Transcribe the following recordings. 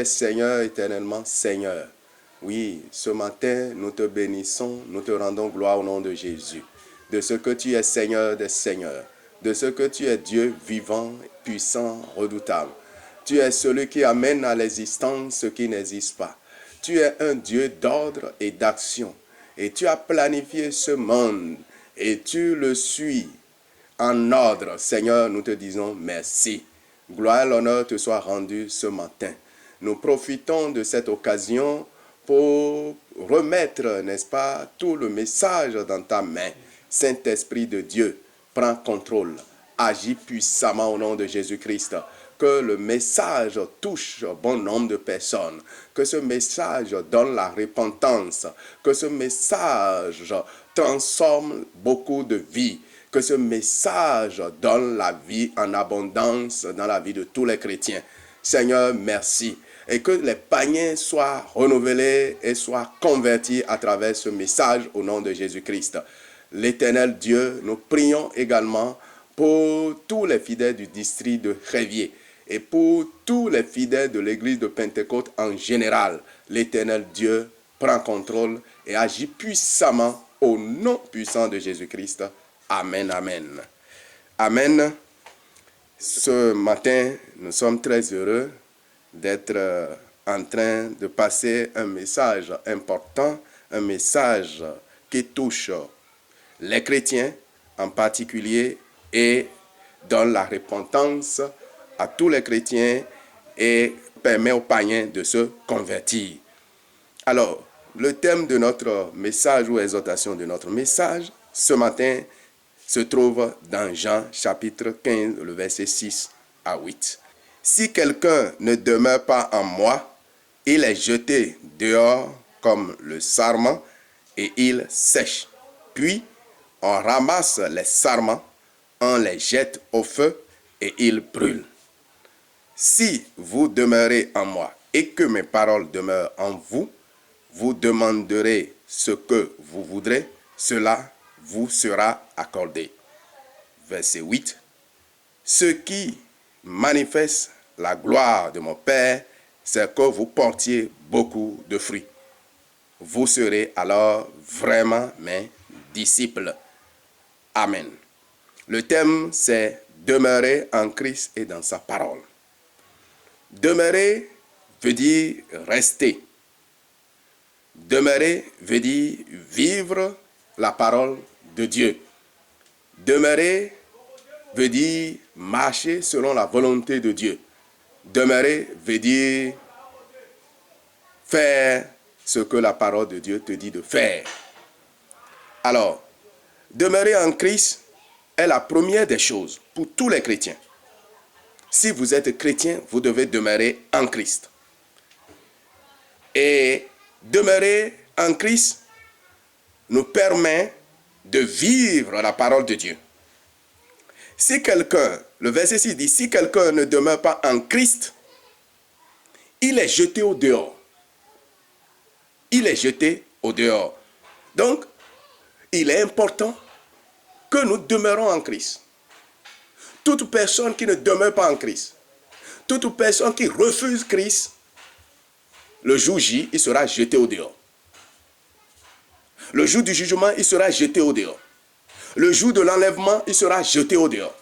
Seigneur, éternellement Seigneur. Oui, ce matin, nous te bénissons, nous te rendons gloire au nom de Jésus. De ce que tu es Seigneur des Seigneurs, de ce que tu es Dieu vivant, puissant, redoutable. Tu es celui qui amène à l'existence ce qui n'existe pas. Tu es un Dieu d'ordre et d'action. Et tu as planifié ce monde et tu le suis en ordre. Seigneur, nous te disons merci. Gloire et l'honneur te soient rendus ce matin. Nous profitons de cette occasion pour remettre, n'est-ce pas, tout le message dans ta main. Saint-Esprit de Dieu, prends contrôle. Agis puissamment au nom de Jésus-Christ. Que le message touche bon nombre de personnes. Que ce message donne la repentance. Que ce message transforme beaucoup de vies. Que ce message donne la vie en abondance dans la vie de tous les chrétiens. Seigneur, merci. Et que les païens soient renouvelés et soient convertis à travers ce message au nom de Jésus-Christ. L'Éternel Dieu, nous prions également pour tous les fidèles du district de Révier et pour tous les fidèles de l'église de Pentecôte en général. L'Éternel Dieu prend contrôle et agit puissamment au nom puissant de Jésus-Christ. Amen, amen. Amen. Ce matin, nous sommes très heureux d'être en train de passer un message important, un message qui touche les chrétiens en particulier et donne la repentance à tous les chrétiens et permet aux païens de se convertir. Alors, le thème de notre message ou exhortation de notre message ce matin se trouve dans Jean chapitre 15, le verset 6 à 8. Si quelqu'un ne demeure pas en moi, il est jeté dehors comme le sarment et il sèche. Puis, on ramasse les sarments, on les jette au feu et ils brûlent. Si vous demeurez en moi et que mes paroles demeurent en vous, vous demanderez ce que vous voudrez, cela vous sera accordé. Verset 8. Ce qui manifeste la gloire de mon Père, c'est que vous portiez beaucoup de fruits. Vous serez alors vraiment mes disciples. Amen. Le thème, c'est demeurer en Christ et dans sa parole. Demeurer veut dire rester. Demeurer veut dire vivre la parole de Dieu. Demeurer veut dire marcher selon la volonté de Dieu. Demeurer veut dire faire ce que la parole de Dieu te dit de faire. Alors, demeurer en Christ est la première des choses pour tous les chrétiens. Si vous êtes chrétien, vous devez demeurer en Christ. Et demeurer en Christ nous permet de vivre la parole de Dieu. Si quelqu'un, le verset 6 dit, si quelqu'un ne demeure pas en Christ, il est jeté au dehors. Il est jeté au dehors. Donc, il est important que nous demeurons en Christ. Toute personne qui ne demeure pas en Christ, toute personne qui refuse Christ, le jour J, il sera jeté au dehors. Le jour du jugement, il sera jeté au dehors. Le jour de l'enlèvement, il sera jeté au dehors.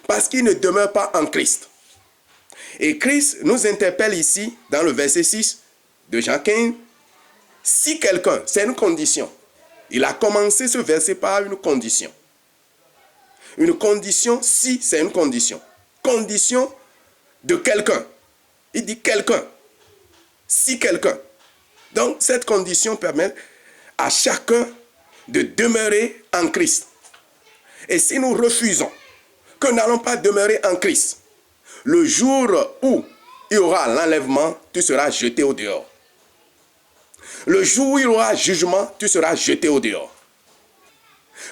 Parce qu'il ne demeure pas en Christ. Et Christ nous interpelle ici, dans le verset 6 de Jean 15, si quelqu'un, c'est une condition. Il a commencé ce verset par une condition. Une condition, si c'est une condition. Condition de quelqu'un. Il dit quelqu'un. Si quelqu'un. Donc, cette condition permet à chacun de demeurer en Christ. Et si nous refusons que nous n'allons pas demeurer en Christ, le jour où il y aura l'enlèvement, tu seras jeté au dehors. Le jour où il y aura jugement, tu seras jeté au dehors.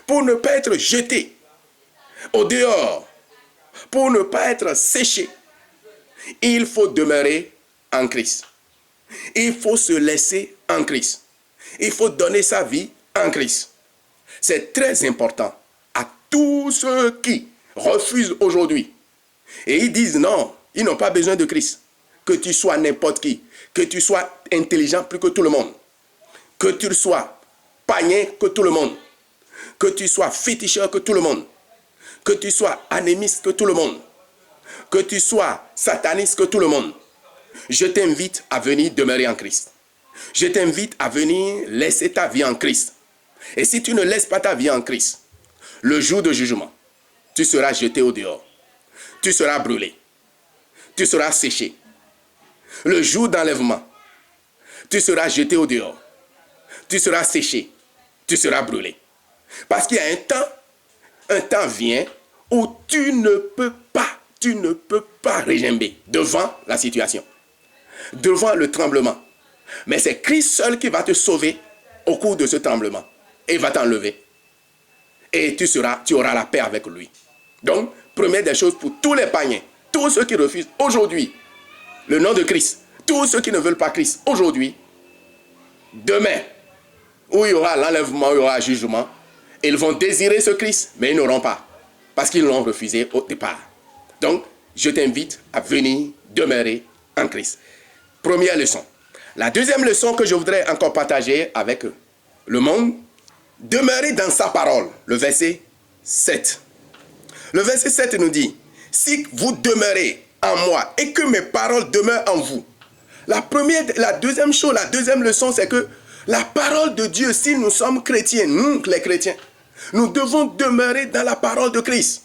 Pour ne pas être jeté au dehors, pour ne pas être séché, il faut demeurer en Christ. Il faut se laisser en Christ. Il faut donner sa vie en Christ. C'est très important à tous ceux qui refusent aujourd'hui. Et ils disent non, ils n'ont pas besoin de Christ. que tu sois n'importe qui, que tu sois intelligent plus que tout le monde, que tu sois païen que tout le monde, que tu sois féticheur que tout le monde, que tu sois anémiste que tout le monde, que tu sois sataniste que tout le monde, je t'invite à venir demeurer en Christ. Je t'invite à venir laisser ta vie en Christ. Et si tu ne laisses pas ta vie en Christ, le jour de jugement, tu seras jeté au dehors. Tu seras brûlé. Tu seras séché. Le jour d'enlèvement, tu seras jeté au dehors. Tu seras séché. Tu seras brûlé. Parce qu'il y a un temps vient où tu ne peux pas régimber devant la situation, devant le tremblement. Mais c'est Christ seul qui va te sauver au cours de ce tremblement et va t'enlever. Et tu auras la paix avec lui. Donc, première des choses pour tous les païens, tous ceux qui refusent aujourd'hui le nom de Christ, tous ceux qui ne veulent pas Christ aujourd'hui, demain, où il y aura l'enlèvement, où il y aura le jugement, ils vont désirer ce Christ, mais ils n'auront pas, parce qu'ils l'ont refusé au départ. Donc, je t'invite à venir demeurer en Christ. Première leçon. La deuxième leçon que je voudrais encore partager avec le monde, demeurer dans sa parole. Le verset 7. Le verset 7 nous dit, si vous demeurez en moi et que mes paroles demeurent en vous. La deuxième chose, la deuxième leçon, c'est que la parole de Dieu, si nous sommes chrétiens, nous les chrétiens, nous devons demeurer dans la parole de Christ.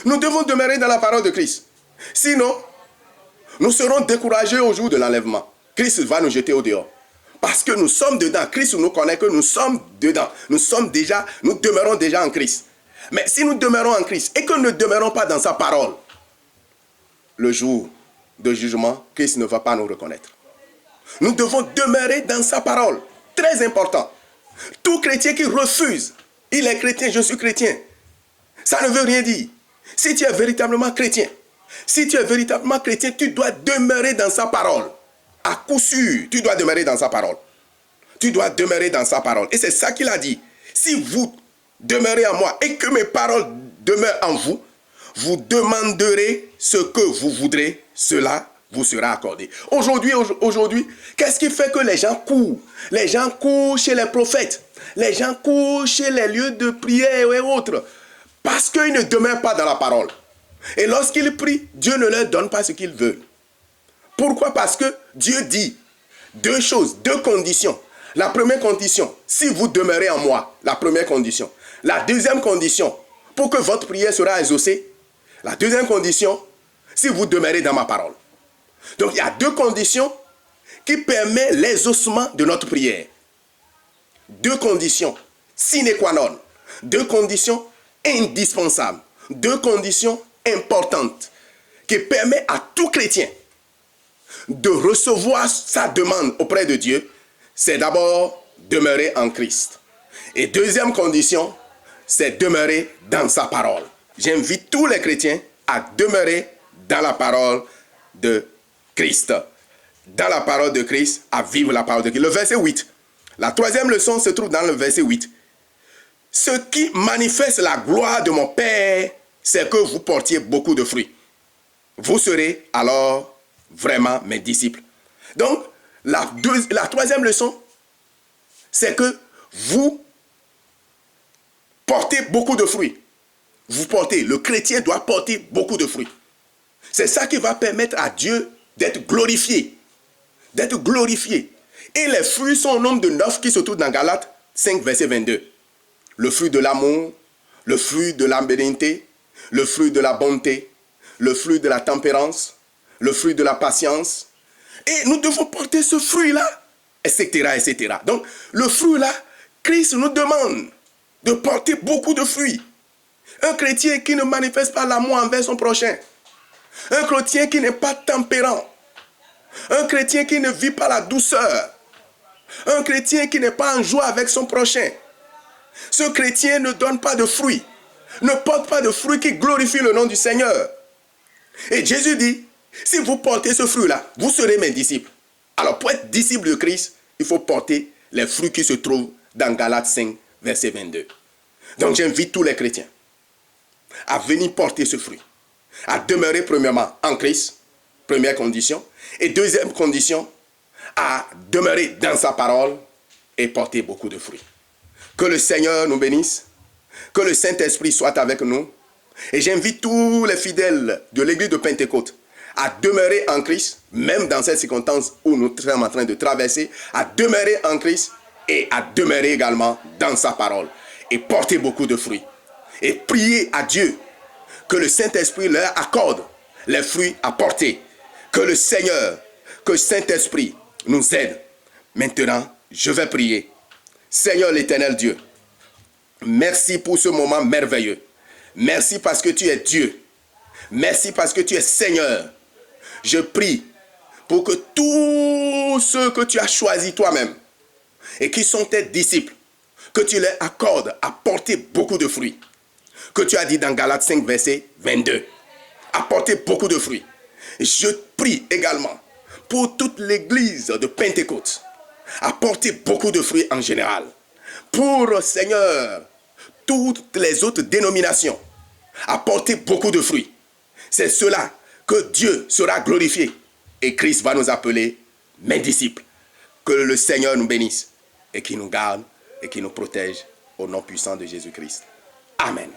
Nous devons demeurer dans la parole de Christ. Sinon, nous serons découragés au jour de l'enlèvement. Christ va nous jeter au dehors. Parce que nous sommes dedans. Christ nous connaît que nous sommes dedans. Nous demeurons déjà en Christ. Mais si nous demeurons en Christ et que nous ne demeurons pas dans sa parole, le jour de jugement, Christ ne va pas nous reconnaître. Nous devons demeurer dans sa parole. Très important. Tout chrétien qui refuse, il est chrétien, je suis chrétien. Ça ne veut rien dire. Si tu es véritablement chrétien, tu dois demeurer dans sa parole. À coup sûr, tu dois demeurer dans sa parole. Tu dois demeurer dans sa parole. Et c'est ça qu'il a dit. Si vous demeurez en moi et que mes paroles demeurent en vous, vous demanderez ce que vous voudrez, cela vous sera accordé. Aujourd'hui, qu'est-ce qui fait que les gens courent? Les gens courent chez les prophètes. Les gens courent chez les lieux de prière et autres. Parce qu'ils ne demeurent pas dans la parole. Et lorsqu'ils prient, Dieu ne leur donne pas ce qu'ils veulent. Pourquoi? Parce que Dieu dit deux choses, deux conditions. La première condition, si vous demeurez en moi, la première condition. La deuxième condition, pour que votre prière sera exaucée. La deuxième condition, si vous demeurez dans ma parole. Donc il y a deux conditions qui permettent l'exaucement de notre prière. Deux conditions sine qua non. Deux conditions indispensables. Deux conditions importantes qui permettent à tout chrétien de recevoir sa demande auprès de Dieu. C'est d'abord demeurer en Christ. Et deuxième condition, c'est demeurer dans sa parole. J'invite tous les chrétiens à demeurer dans la parole de Christ. Dans la parole de Christ, à vivre la parole de Christ. Le verset 8. La troisième leçon se trouve dans le verset 8. Ce qui manifeste la gloire de mon Père, c'est que vous portiez beaucoup de fruits. Vous serez alors vraiment mes disciples. Donc, la troisième leçon, c'est que vous portez beaucoup de fruits. Le chrétien doit porter beaucoup de fruits. C'est ça qui va permettre à Dieu d'être glorifié. D'être glorifié. Et les fruits sont au nombre de 9 qui se trouvent dans Galates 5, verset 22. Le fruit de l'amour, le fruit de la bénignité, le fruit de la bonté, le fruit de la tempérance, le fruit de la patience. Et nous devons porter ce fruit-là, etc., etc. Donc, le fruit-là, Christ nous demande de porter beaucoup de fruits. Un chrétien qui ne manifeste pas l'amour envers son prochain. Un chrétien qui n'est pas tempérant. Un chrétien qui ne vit pas la douceur. Un chrétien qui n'est pas en joie avec son prochain. Ce chrétien ne donne pas de fruits. Ne porte pas de fruits qui glorifient le nom du Seigneur. Et Jésus dit, si vous portez ce fruit-là, vous serez mes disciples. Alors pour être disciple de Christ, il faut porter les fruits qui se trouvent dans Galates 5, verset 22. Donc j'invite tous les chrétiens à venir porter ce fruit. À demeurer premièrement en Christ. Première condition. Et deuxième condition, à demeurer dans sa parole et porter beaucoup de fruits. Que le Seigneur nous bénisse. Que le Saint-Esprit soit avec nous. Et j'invite tous les fidèles de l'église de Pentecôte à demeurer en Christ, même dans cette circonstance où nous sommes en train de traverser, à demeurer en Christ et à demeurer également dans sa parole et porter beaucoup de fruits. Et prier à Dieu que le Saint-Esprit leur accorde les fruits à porter. Que le Seigneur, que le Saint-Esprit nous aide. Maintenant, je vais prier. Seigneur l'Éternel Dieu, merci pour ce moment merveilleux. Merci parce que tu es Dieu. Merci parce que tu es Seigneur. Je prie pour que tous ceux que tu as choisis toi-même et qui sont tes disciples, que tu leur accordes à porter beaucoup de fruits. Que tu as dit dans Galates 5, verset 22. Apporter beaucoup de fruits. Je prie également pour toute l'église de Pentecôte. Apporter beaucoup de fruits en général. Pour, Seigneur, toutes les autres dénominations. Apporter beaucoup de fruits. C'est cela que Dieu sera glorifié. Et Christ va nous appeler mes disciples. Que le Seigneur nous bénisse et qu'il nous garde et qu'il nous protège au nom puissant de Jésus-Christ. Amen.